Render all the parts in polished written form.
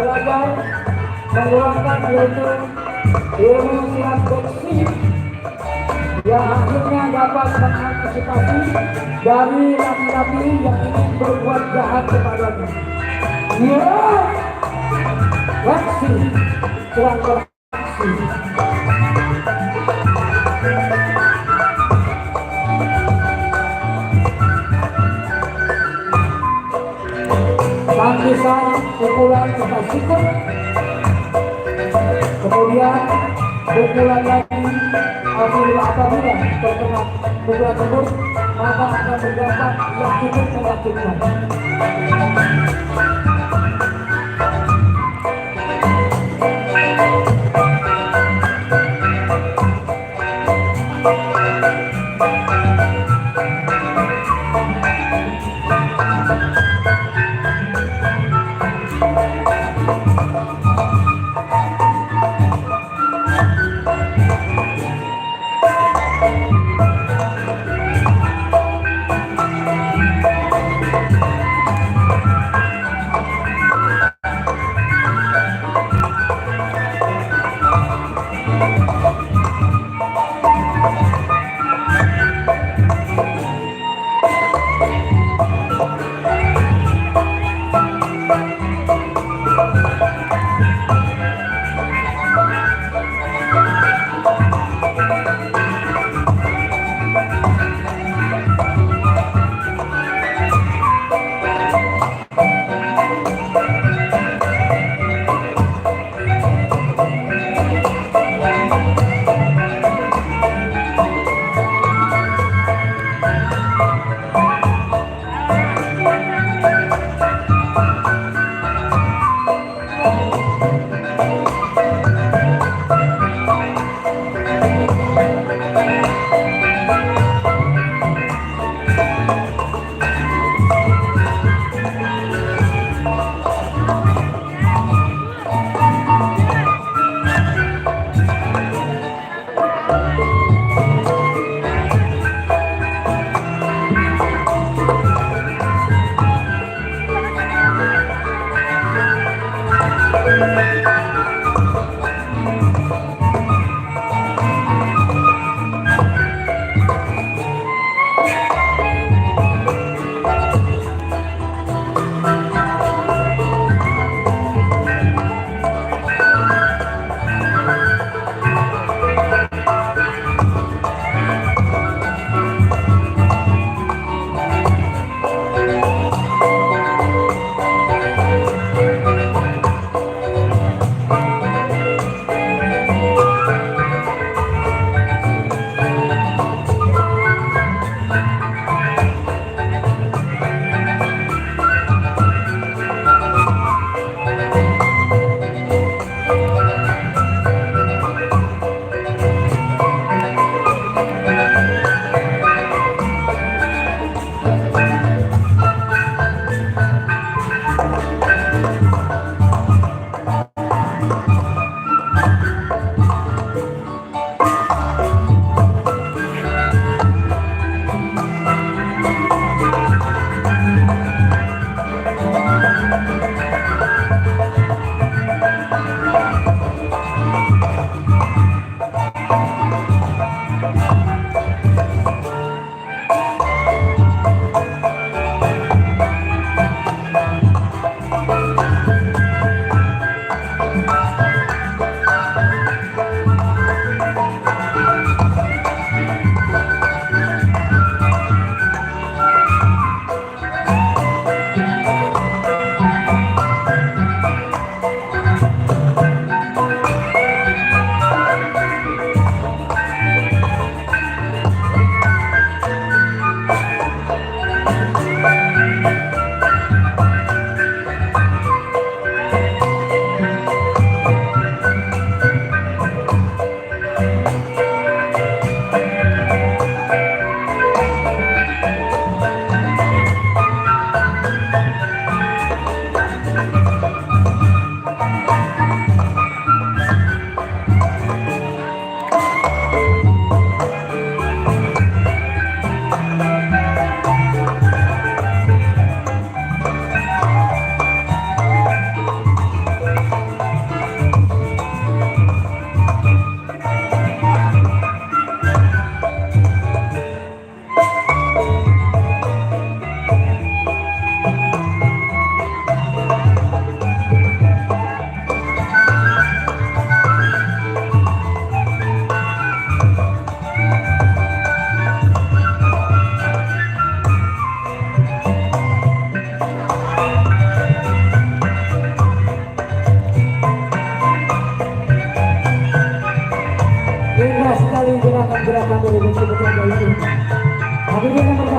belajar mengeluarkan yaitu ilmu silat boxing yang akhirnya dapat mengantisipasi dari laki-laki yang ingin berbuat jahat kepadanya. Ya, aksi, serang beraksi. Tangkisan pukulan kita sikut, kemudian pukulan lagi apabila terkena pukulan tersebut maka akan mendapat yang cukup menyakitkan.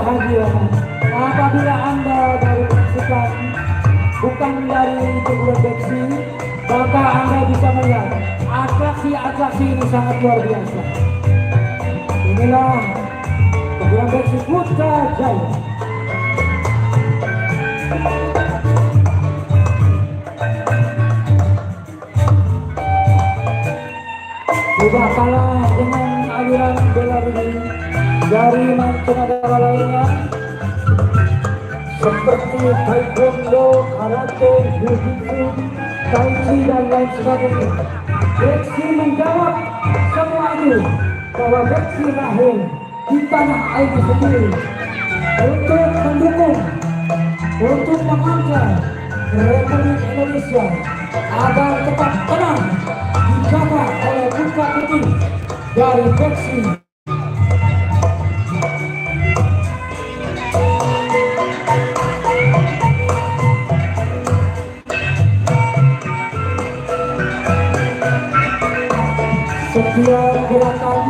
bahagia apabila Anda baru menyaksikan bukan dari pukulan beksi, maka Anda bisa melihat atraksi-atraksi ini sangat luar biasa. Inilah pukulan beksi Putra Jaya. Tidak kalah dengan aliran bela diri dari mancanegara lainnya seperti taekwondo, karate, jiu-jitsu, tai chi dan lain sebagainya. Beksi menjawab semua itu bahwa beksi lahir di tanah air sendiri untuk mendukung, untuk mengangkat Republik Indonesia agar tetap tenang dijaga oleh putra putri dari beksi. Setiap gerakan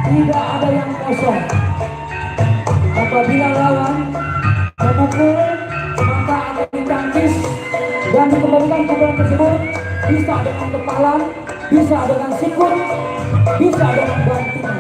tidak ada yang kosong. Apabila lawan memukul, maka akan ditangkis dan dikembalikan pukulan tersebut bisa dengan kepalan, bisa dengan sikut, bisa dengan bantingan.